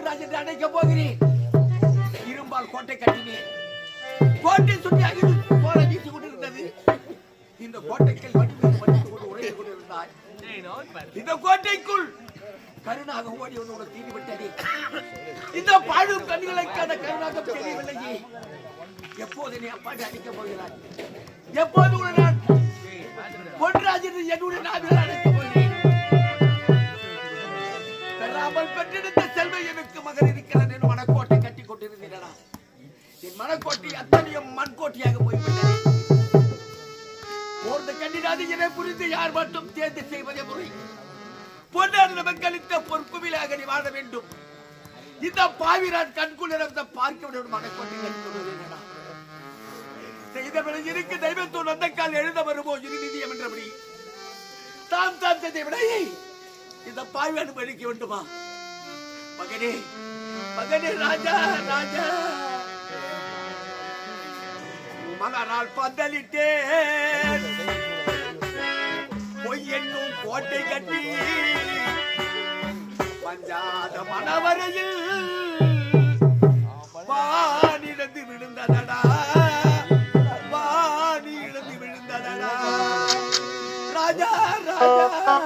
பொன்ராஜனை அடைக்க போகிறேன். இரும்பால் கோட்டை கட்டினேன். கோட்டை சுற்றி அகில் போல வீசிக் கொண்டிருந்தது. இந்த கோட்டைக்குள் கொண்டு உரைத்துக் கொண்டிருந்தாய். இந்த கோட்டைக்குள் கருணாக ஓடி உன்னோட தீர்வு விட்டதே. இந்த பாழும் கண்களுக்கு அந்த கருணாகம் தெரியவில்லையே. எப்போது நீ அப்பாடி அடிக்க போகிறாய்? எப்போது உடன் பொன்ராஜன் என்னுடைய நாவில் அழைக்க போகிறேன். பெறாமல் பெற்றெடுத்த செல்வ எனக்கு மகன் இருக்கிறான் என்று மனக்கோட்டை கட்டி கொண்டிருந்தேனா? என் மனக்கோட்டை அத்தனையும் மண்கோட்டையாக போய்விட்டது. போர்ந்த கண்ணினாது என புரிந்து யார் மட்டும் தேர்ந்து செய்வதே முறை. பொன்னான மக்களித்த பொற்குவிலாக நீ வாழ வேண்டும். இந்த பாவிரான் கண்குளிரந்த பார்க்க வேண்டும். மனக்கோட்டை கட்டி கொண்டிருந்தேனா? செய்த பிறகு இருக்கு தெய்வத்தோடு அந்த கால் எழுத வருமோ இரு நிதியம் என்றபடி தாம் தான் செய்த விடையை இந்த பாவி அனுபவிக்க வேண்டுமா? மகனே மகனே ராஜா ராஜா மகனால் பந்தலிட்டேன். பொய் என்னும் கோட்டை கட்டி பஞ்சாத மணவரையில் வானிழந்து விழுந்ததடா. ராஜா ராஜா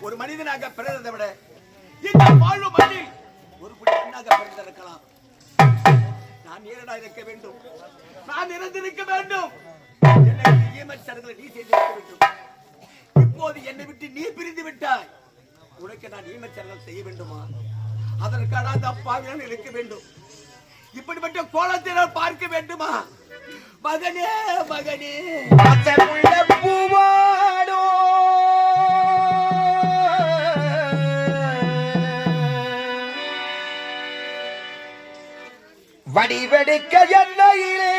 ஒரு மனிதனாக பிறந்ததை விட இந்த வாழ்வு மண்ணில் ஒரு புடி மண்ணாக பிறந்திருக்கலாம். நான் ஏறடா இருக்க வேண்டும், நான் இறந்திருக்க வேண்டும். எனக்கு சடங்குகளை நீ செய்து வேண்டும். இப்போது என்னை விட்டு நீ பிரிந்து விட்டாய். உனக்கு நான் ஈமச்சடங்குகள் செய்ய வேண்டுமா? அதற்கான அந்த அப்பாவினால் இருக்க வேண்டும். இப்படிப்பட்ட கோலத்தை நான் பார்க்க வேண்டுமா? மகனே மகனே பூவாடோ வடிவெடுக்க எண்ணெயிலே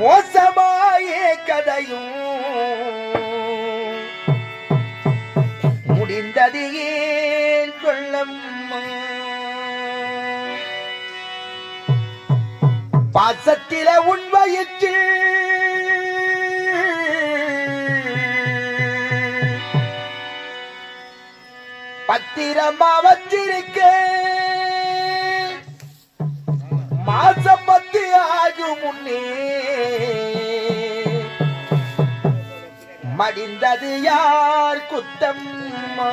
மோசமாயே கதையும் முடிந்தது ஏன் சொல்லம்மா? பாசத்தில உண்மையிற்று பத்திரமா வச்சிருக்க மாசம் 10 ஆகும் முன்னே மடிந்தது யார் குத்தம்மா?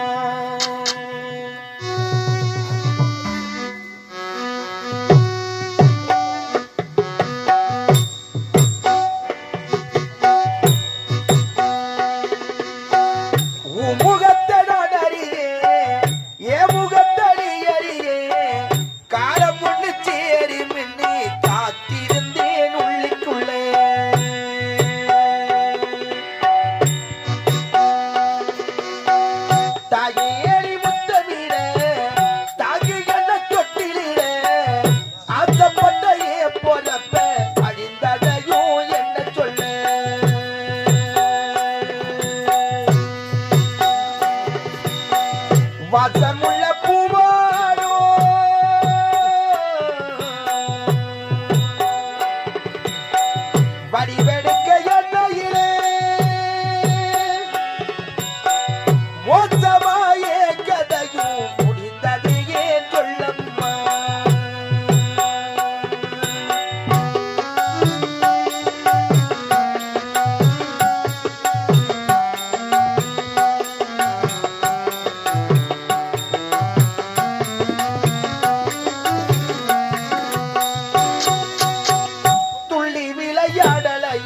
வாசமுள்ள பூவாடோ வடிவெடுக்க எண்ணெயிலே மோசமாயே கதையும் முடிந்தது ஏன் சொல்லம்மா? துள்ளி விளையாடலை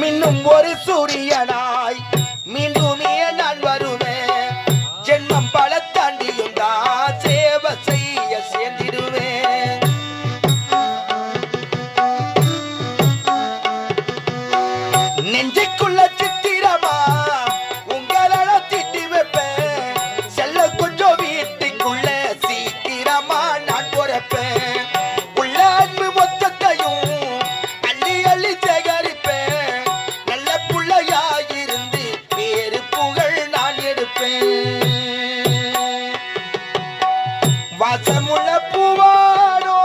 மின்னும் ஒரு சூரியனாய் மீண்டுமே நான் வருவேன். ஜென்மம் பல தாண்டியும் தான் சேவை செய்ய சேர்ந்திடுவேன். நெஞ்சுக்குள்ள சித்திரமா உங்களால திட்டி வைப்பேன். செல்ல கொஞ்சம் வீட்டுக்குள்ள சீக்கிரமா நான் பொறப்பேன். உள்ள அன்பு மொத்தத்தையும் அள்ளி அள்ளி சேகரிப்பேன். நல்ல புள்ளையாயிருந்து பேரு புகழ் நான் எடுப்பேன். வாசமுள்ள பூவானோ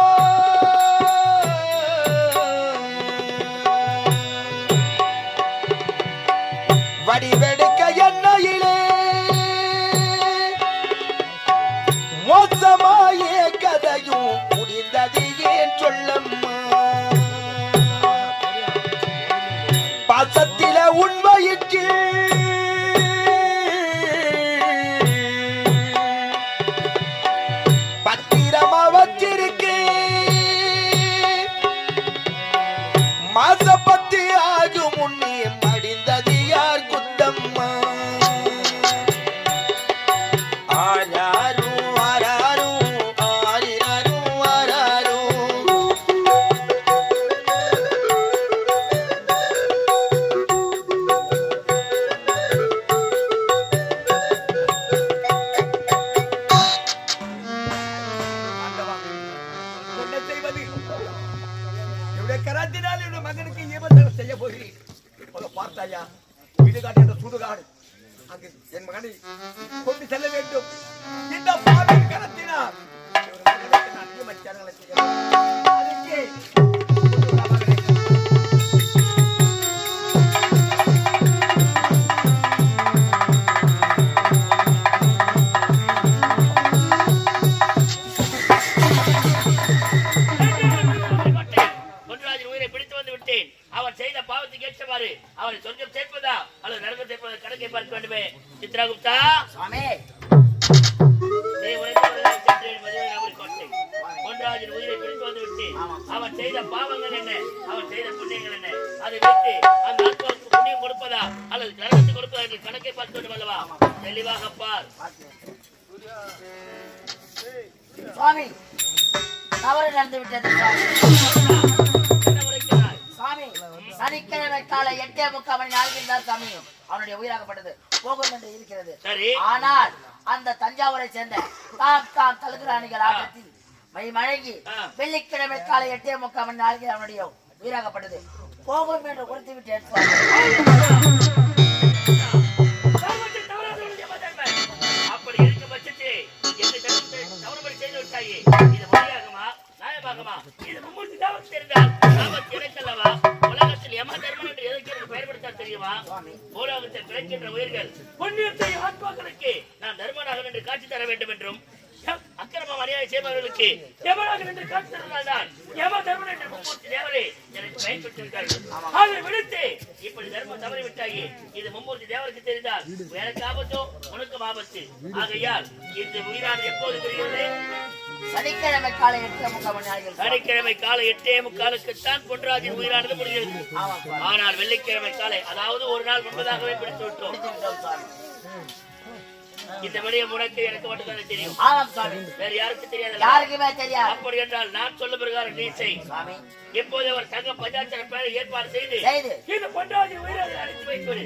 வடிவெடுக்க எண்ணெயிலே மோசமாயே கதையும் முடிந்தது ஏன் சொல்லம்மா. பாசத்தில உண்மையிற்கு பத்திரமா வச்சிருக்கு. மாச பத்தி ஆகும் முன்னே மடிந்தது யார் குத்தம்மா. ஆராரு ஆராரு ஆரிராரு ஆராரு. என்ன செய்வது? என்னுடைய கராத்தினால் என்னுடைய மகனுக்கு ஏமாற்றம் செய்ய போகிறேன். பார்த்தாயா வீடுகாட்டு என்ற சுடுகாடு, அங்கு என் மகனை கொண்டு செல்ல வேண்டும். இந்த பாவின் கரத்தினால் நான் அதிகமச்சாரங்களை செய்ய வேண்டும். அதுக்கு அவன் செய்த பாவத்துக்கு ஏற்றவாறு அவனை சொர்க்கம் சேர்ப்பதா அல்லது நரகம் சேர்ப்பதா கணக்கை பார்க்க வேண்டுமே. சித்ராகுப்தா பொன்ராஜின் உயிரை பிடித்து வந்து விட்டேன். அவன் செய்த பாவங்கள் என்ன, அவன் செய்த புண்ணியங்கள் என்ன, அதை வைத்து அந்த ஆத்மாவுக்கு புண்ணியம் கொடுப்பதா அல்லது நரகத்தை கொடுப்பதா என்று கணக்கை பார்க்க வேண்டும் அல்லவா? தெளிவாக பார். சுவாமி தவறு நடந்து விட்டது. சுவாமி சனிக்கிழமை காலை 8:30 மணி ஆகியிருந்தார். சாமி அவனுடைய உயிராகப்பட்டது போகும் என்று இருக்கிறது. ஆனால் அந்த தஞ்சாவூரை சேர்ந்த தாம் தலுகுராணிகள் ஆட்டத்தில் மழங்கி வெள்ளிக்கிழமை காலை 8:30 மணி நாளில் அவனுடைய உயிராகப்பட்டது போகும் என்று கொடுத்து விட்டேன். அப்படி இருக்க பட்சத்தை தவறுபடி செய்து விட்டாயே, இது முறையாகுமா நியாயமாகுமா? இது மும்மூர்த்தி தாவத் தெரிந்தால் தாவத் எனக்கல்லவா? உலகத்தில் யம தர்மம் என்று எதற்கு பயன்படுத்த தெரியுமா? பூலோகத்தில் கிடைக்கின்ற உயிர்கள் புண்ணியத்தை ஆத்மாக்களுக்கு நான் தர்மனாக என்று காட்சி தர வேண்டும் என்றும் அக்கிரமம் அநியாயம் செய்பவர்களுக்கு யமனாக என்று காட்சி தருவதால் யம தர்மன் என்ற மும்மூர்த்தி தேவரை எனக்கு பயன்படுத்தியிருக்கார்கள். அதை விடுத்து இப்படி தர்மம் தவறிவிட்டாயே, இது மும்மூர்த்தி தேவருக்கு தெரிந்தால் எனக்கு ஆபத்தோ உனக்கும் ஆபத்து. ஆகையால் இந்த உயிரானது எப்போது தெரிகிறது? சனிக்கிழமை காலை 8:30 மணி ஆகிறது. சனிக்கிழமை காலை 8:45க்குத்தான் பொன்ராஜின் உயிரானது முடிகிறது. ஆனால் வெள்ளிக்கிழமை காலை, அதாவது ஒரு நாள் முன்பதாகவே பிடித்து விட்டோம். இந்த விடயம் உனக்கு எனக்கு மட்டும்தான் தெரியும். வேற யாருக்கும் தெரியாது. யாருக்குமே தெரியாது. அப்படி என்றால் நான் சொல்ல பிரகாரம் நீ செய். இப்போது அவர் சங்க பஞ்சாட்சர பேரை ஏற்பாடு செய்து இந்த பொன்ராஜின் உயிரை அழைத்து வைப்பது.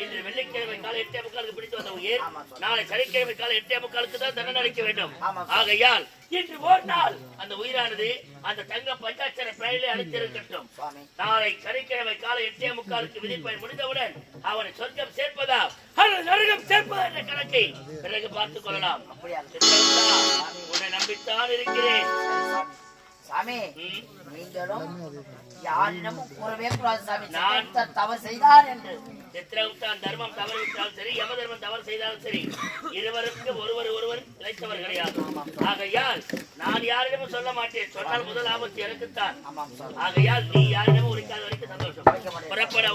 இன்று வெள்ளிக்கிழமை காலை 8:45 பிடித்து வந்த உயிர் நாளை சனிக்கிழமை காலை 8:45 தான் தண்டனை அளிக்க வேண்டும். ஆகையால் இன்று ஒரு நாள் அந்த உயிரானது அந்த தங்க பஞ்சாட்சர பெயரிலே அழைத்திருக்கட்டும். நாளை சனிக்கிழமை காலை 8:45 விதிப்பயன் முடிந்தவுடன் அவனை சொர்க்கம் சேர்ப்பதா அல்லது நரகம் சேர்ப்பதா என்ற கணக்கை பிறகு பார்த்துக் கொள்ளலாம். உன்னை நம்பித்தான் இருக்கிறேன். சாமி நீங்களும் யாரிடமும் கூறவே கூடாது சாமி. நான் தவறு செய்தார் என்று சித்ரகுப்தான் தர்மம் தவறிவிட்டாலும் சரி, யம தர்மம் தவறு செய்தாலும் சரி, இருவருக்கு ஒருவர் இழைத்தவர் கிடையாது. ஆகையால் நான் யாரிடமும் சொல்ல மாட்டேன். சொன்னால் முதல் ஆபத்து எனக்குத்தான். ஆகையால் நீ யாரிடமும் உரைக்காத வரைக்கும் சந்தோஷம். புறப்பட